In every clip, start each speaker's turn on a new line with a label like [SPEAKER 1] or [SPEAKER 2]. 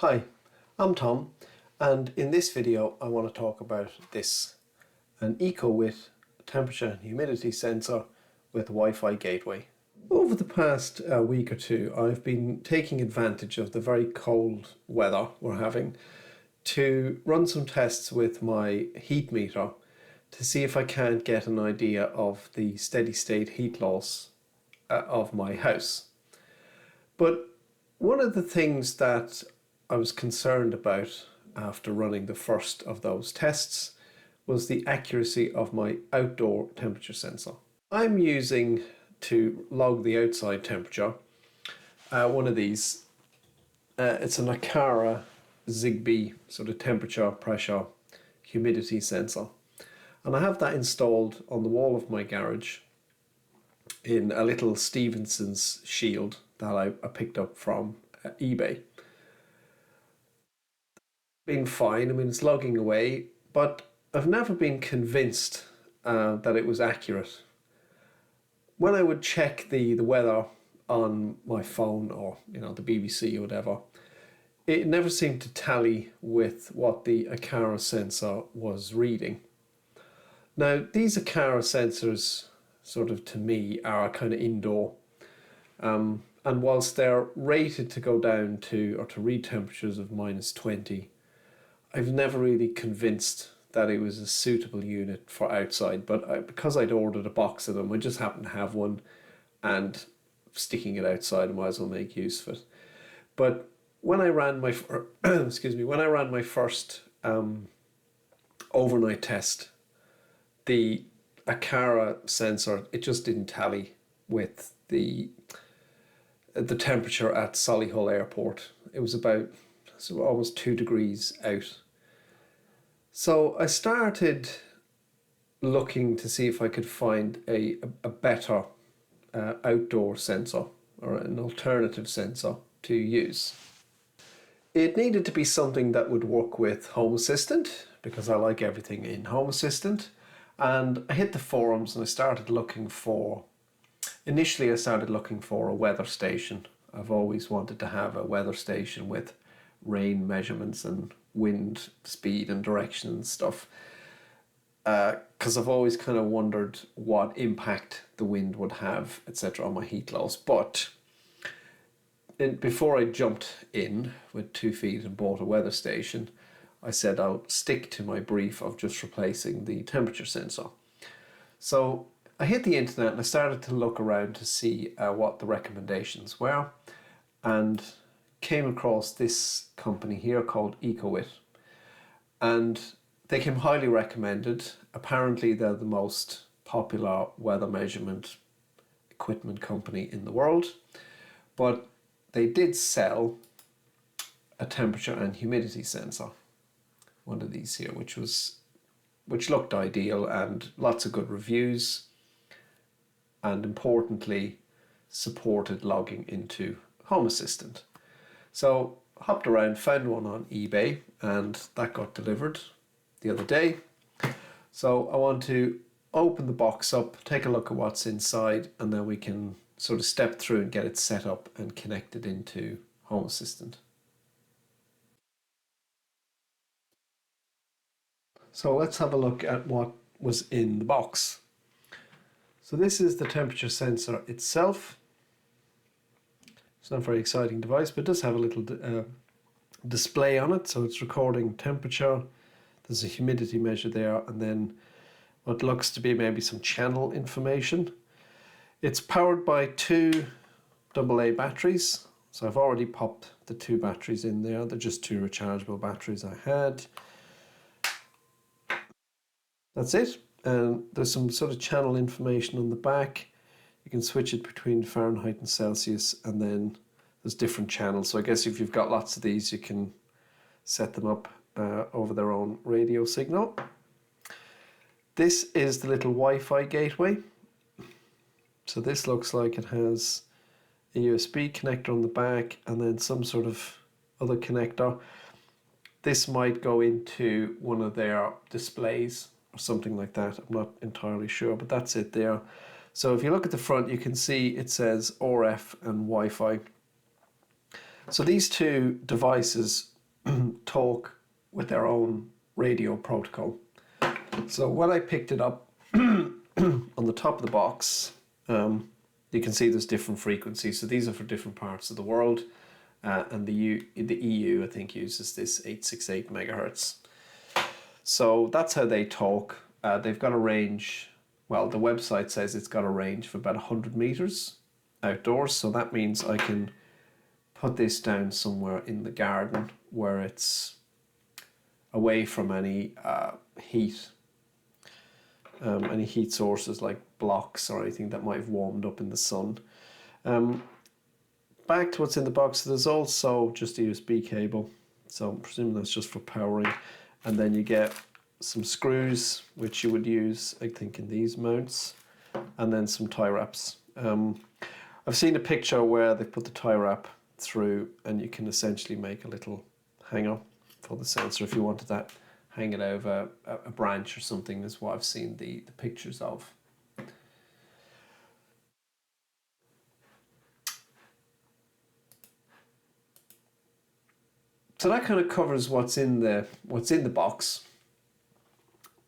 [SPEAKER 1] Hi, I'm Tom, and in this video I want to talk about this, an Ecowitt temperature and humidity sensor with Wi-Fi gateway. Over the past week or two I've been taking advantage of the very cold weather we're having to run some tests with my heat meter to see if I can't get an idea of the steady state heat loss of my house. But one of the things that I was concerned about after running the first of those tests was the accuracy of my outdoor temperature sensor. I'm using, to log the outside temperature, one of these. It's an Aqara Zigbee sort of temperature, pressure, humidity sensor. And I have that installed on the wall of my garage in a little Stevenson's shield that I picked up from eBay. Been fine, I mean it's logging away, but I've never been convinced that it was accurate. When I would check the weather on my phone or the BBC or whatever, it never seemed to tally with what the Aqara sensor was reading. Now these Aqara sensors, sort of to me, are kind of indoor. And whilst they're rated to go down to, or to read temperatures of -20, I've never really convinced that it was a suitable unit for outside, but because I'd ordered a box of them, I just happened to have one, and sticking it outside, I might as well make use of it. But when I ran my when I ran my first overnight test, the Aqara sensor, it just didn't tally with the temperature at Solihull Airport. It was about almost 2 degrees out. So I started looking to see if I could find a better outdoor sensor, or an alternative sensor to use. It needed to be something that would work with Home Assistant, because I like everything in Home Assistant. And I hit the forums and I started looking for, initially I started looking for a weather station. I've always wanted to have a weather station with rain measurements and wind speed and direction and stuff, because I've always kind of wondered what impact the wind would have, etc., on my heat loss. But before I jumped in with 2 feet and bought a weather station, I said I'll stick to my brief of just replacing the temperature sensor. So I hit the internet and I started to look around to see what the recommendations were, and came across this company here called Ecowitt, and they came highly recommended. Apparently they're the most popular weather measurement equipment company in the world, but they did sell a temperature and humidity sensor, one of these here, which looked ideal, and lots of good reviews, and importantly supported logging into Home Assistant. So hopped around, found one on eBay, and that got delivered the other day. So I want to open the box up, take a look at what's inside, and then we can sort of step through and get it set up and connected into Home Assistant. So let's have a look at what was in the box. So this is the temperature sensor itself. It's not a very exciting device, but it does have a little display on it. So it's recording temperature. There's a humidity measure there, and then what looks to be maybe some channel information. It's powered by 2 AA batteries. So I've already popped the 2 batteries in there. They're just 2 rechargeable batteries I had. That's it. And there's some sort of channel information on the back. You can switch it between Fahrenheit and Celsius, and then there's different channels. So I guess if you've got lots of these, you can set them up over their own radio signal. This is the little Wi-Fi gateway. So this looks like it has a USB connector on the back, and then some sort of other connector. This might go into one of their displays or something like that. I'm not entirely sure, but that's it there. So if you look at the front, you can see it says RF and Wi-Fi. So these 2 devices talk with their own radio protocol. So when I picked it up on the top of the box, you can see there's different frequencies. So these are for different parts of the world. And the EU, I think, uses this 868 megahertz. So that's how they talk. They've got a range, well, the website says it's got a range of about 100 meters outdoors. So that means I can put this down somewhere in the garden where it's away from any heat sources like blocks or anything that might have warmed up in the sun. Back to what's in the box, there's also just a USB cable, so I'm presuming that's just for powering, and then you get some screws which you would use, I think, in these mounts, and then some tie wraps. I've seen a picture where they put the tie wrap through and you can essentially make a little hanger for the sensor if you wanted that, hang it over a branch or something, is what I've seen the pictures of. So that kind of covers what's in the box.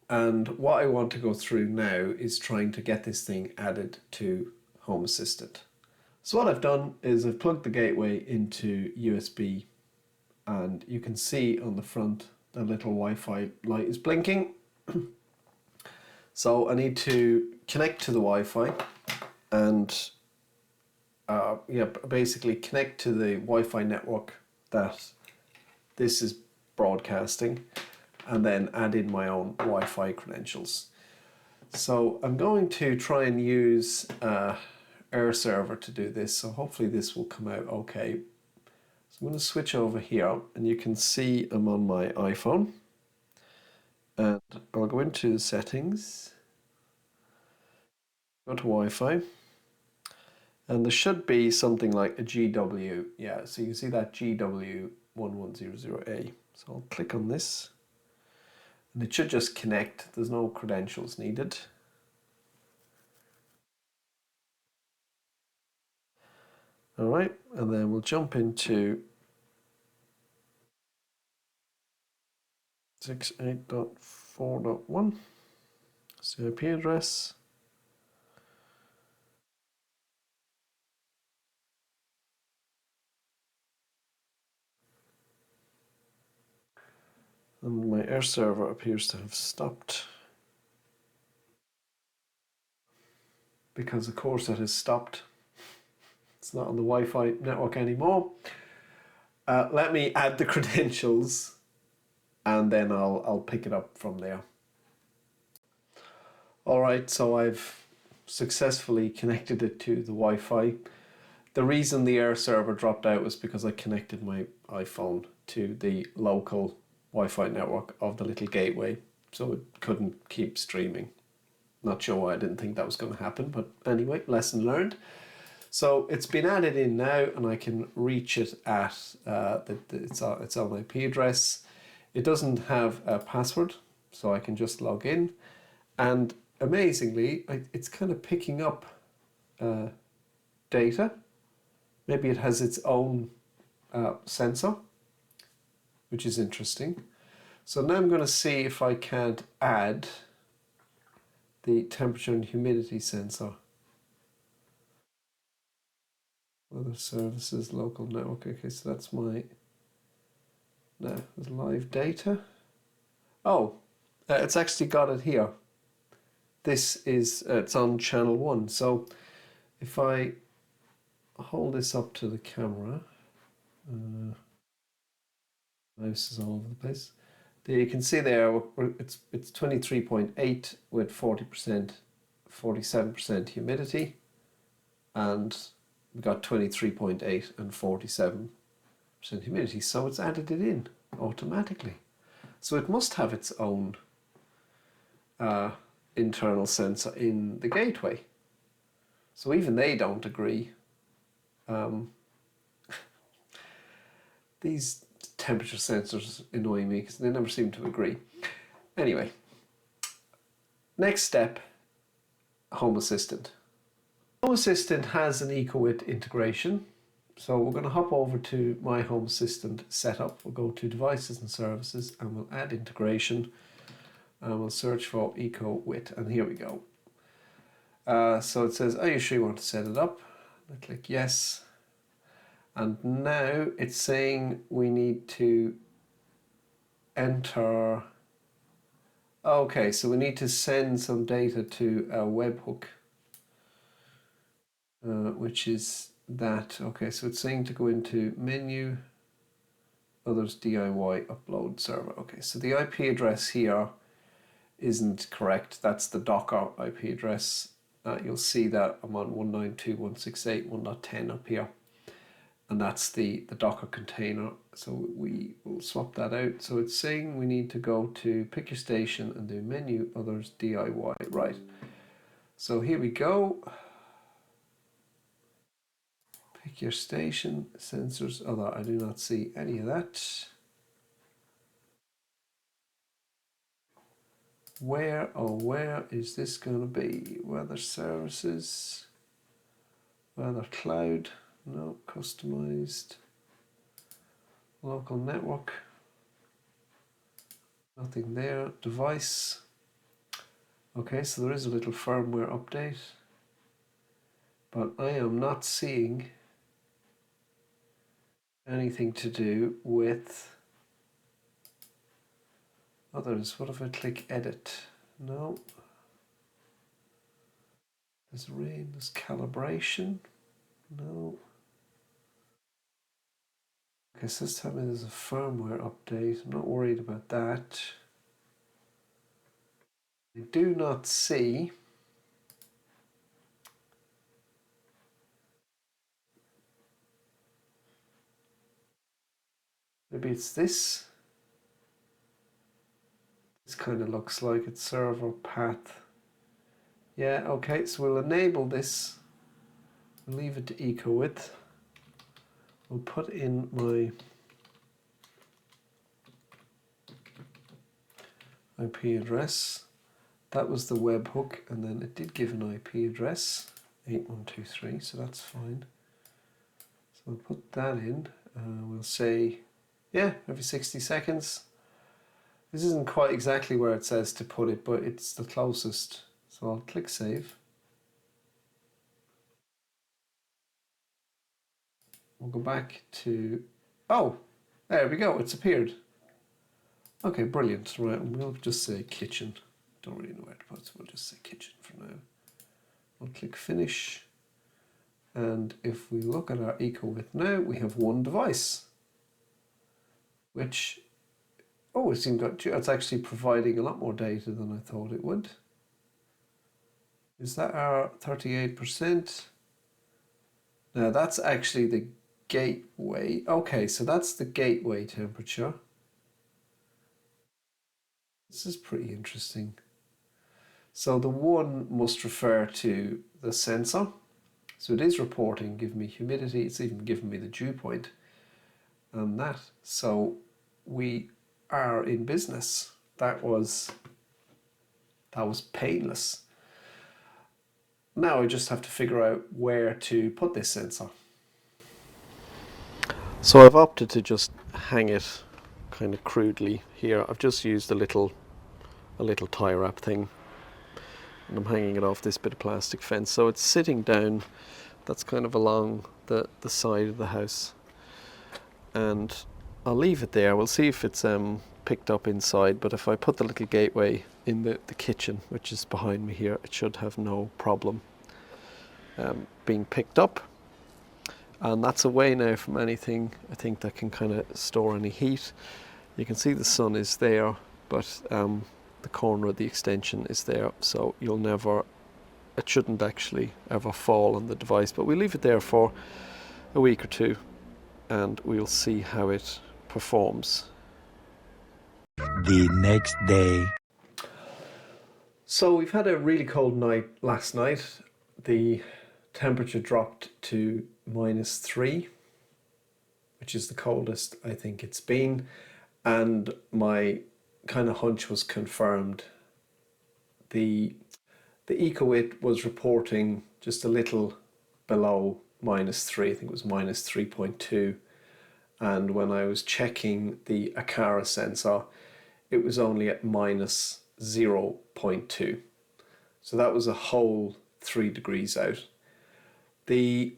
[SPEAKER 1] And what I want to go through now is trying to get this thing added to Home Assistant. So what I've done is I've plugged the gateway into USB, and you can see on the front the little Wi-Fi light is blinking. So I need to connect to the Wi-Fi and basically connect to the Wi-Fi network that this is broadcasting, and then add in my own Wi-Fi credentials. So I'm going to try and use Air Server to do this, so hopefully this will come out okay. So I'm going to switch over here, and you can see I'm on my iPhone, and I'll go into the settings, go to Wi-Fi, and there should be something like a GW, yeah, so you can see that GW1100A. So I'll click on this, and it should just connect. There's no credentials needed. All right, and then we'll jump into 68.4.1, IP address. And my Air Server appears to have stopped, because of course it has stopped. It's not on the Wi-Fi network anymore. Let me add the credentials, and then I'll pick it up from there. All right, so I've successfully connected it to the Wi-Fi. The reason the Air Server dropped out was because I connected my iPhone to the local Wi-Fi network of the little gateway, so it couldn't keep streaming. Not sure why I didn't think that was going to happen, but anyway, lesson learned. So it's been added in now, and I can reach it at its own IP address. It doesn't have a password, so I can just log in, and amazingly, it's kind of picking up data. Maybe it has its own sensor, which is interesting. So now I'm going to see if I can't add the temperature and humidity sensor. Other services, local network. Okay, so that's my, no, there's live data. Oh, it's actually got it here. This is, it's on channel 1. So if I hold this up to the camera, mouse is all over the place. There you can see there, it's 23.8 with 40%, 47% humidity, and we got 23.8 and 47% humidity. So it's added it in automatically. So it must have its own internal sensor in the gateway. So even they don't agree. These temperature sensors annoy me because they never seem to agree. Anyway, next step, Home Assistant. Home Assistant has an Ecowitt integration. So we're going to hop over to My Home Assistant setup. We'll go to Devices and Services and we'll add integration and we'll search for Ecowitt, and here we go. So it says, are you sure you want to set it up? I click yes. And now it's saying we need to enter. Okay, so we need to send some data to a webhook, which is that. Okay, so it's saying to go into menu, others, DIY, upload server. Okay, so the IP address here isn't correct. That's the Docker IP address. You'll see that I'm on 192.168.1.10 up here. And that's the Docker container. So we will swap that out. So it's saying we need to go to pick your station and do menu, others, DIY. Right. So here we go. Pick your station, sensors, other. I do not see any of that. Where is this going to be? Weather services, weather cloud, no, customized, local network, nothing there, device. Okay, so there is a little firmware update, but I am not seeing anything to do with others. What if I click edit? No. There's rain, there's calibration. No. Okay, so this time there's a firmware update. I'm not worried about that. I do not see maybe it's this. This kind of looks like it's server path. Yeah, okay, so we'll enable this. We'll leave it to Ecowitt. We'll put in my IP address. That was the webhook, and then it did give an IP address, 8123, so that's fine. So we'll put that in. We'll say, yeah, every 60 seconds. This isn't quite exactly where it says to put it, but it's the closest. So I'll click save. We'll go back to, oh, there we go, it's appeared. Okay, brilliant. Right, we'll just say kitchen. Don't really know where to put it, so we'll just say kitchen for now. We'll click finish. And if we look at our Ecowitt now, we have one device, which, oh, it's actually providing a lot more data than I thought it would. Is that our 38%? Now that's actually the gateway. Okay, so that's the gateway temperature. This is pretty interesting. So the one must refer to the sensor. So it is reporting, giving me humidity. It's even giving me the dew point and that. So we are in business. That was painless. Now I just have to figure out where to put this sensor. So I've opted to just hang it kind of crudely here. I've just used a little tie wrap thing, and I'm hanging it off this bit of plastic fence. So it's sitting down, that's kind of along the side of the house. And I'll leave it there. We'll see if it's picked up inside, but if I put the little gateway in the kitchen, which is behind me here, it should have no problem being picked up. And that's away now from anything, I think, that can kind of store any heat. You can see the sun is there, but the corner of the extension is there, so it shouldn't actually ever fall on the device. But we'll leave it there for a week or two and we'll see how it performs.
[SPEAKER 2] The next day.
[SPEAKER 1] So we've had a really cold night last night. The temperature dropped to -3, which is the coldest I think it's been, and my kind of hunch was confirmed. The Ecowitt was reporting just a little below -3, I think it was -3.2. And when I was checking the Aqara sensor, it was only at -0.2. So that was a whole 3 degrees out. The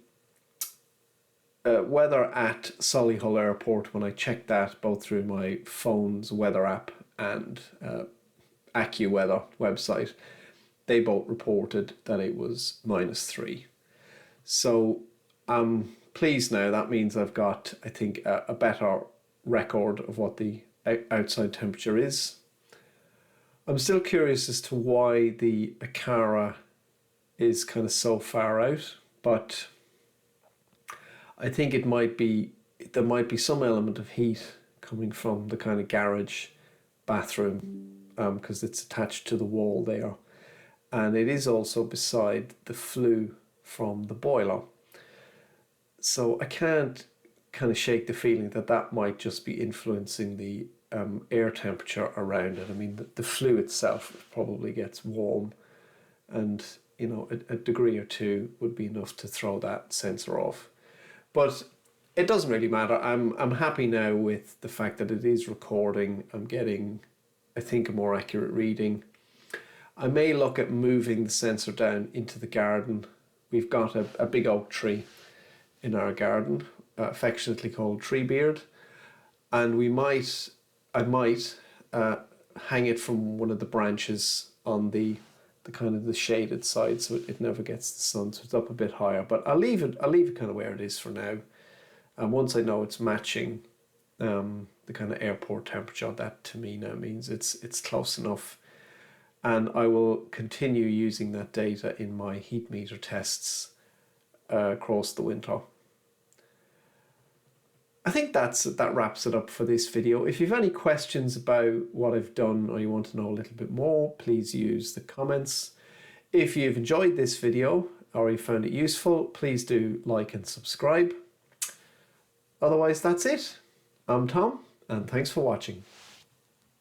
[SPEAKER 1] weather at Solihull Airport, when I checked that both through my phone's weather app and AccuWeather website, they both reported that it was -3. So I'm pleased now. That means I've got, I think, a better record of what the outside temperature is. I'm still curious as to why the Aqara is kind of so far out, but I think it might be, there might be some element of heat coming from the kind of garage bathroom, because it's attached to the wall there. And it is also beside the flue from the boiler. So I can't kind of shake the feeling that that might just be influencing the air temperature around it. I mean, the flue itself probably gets warm, and you know, a degree or two would be enough to throw that sensor off. But it doesn't really matter. I'm happy now with the fact that it is recording. I'm getting, I think, a more accurate reading. I may look at moving the sensor down into the garden. We've got a big oak tree in our garden, affectionately called Treebeard, and I might hang it from one of the branches on the kind of the shaded side, so it never gets the sun, so it's up a bit higher. But I'll leave it kind of where it is for now. And once I know it's matching the kind of airport temperature, that to me now means it's close enough. And I will continue using that data in my heat meter tests across the winter. I think that wraps it up for this video. If you have any questions about what I've done, or you want to know a little bit more, please use the comments. If you've enjoyed this video or you found it useful, please do like and subscribe. Otherwise, that's it. I'm Tom, and thanks for watching.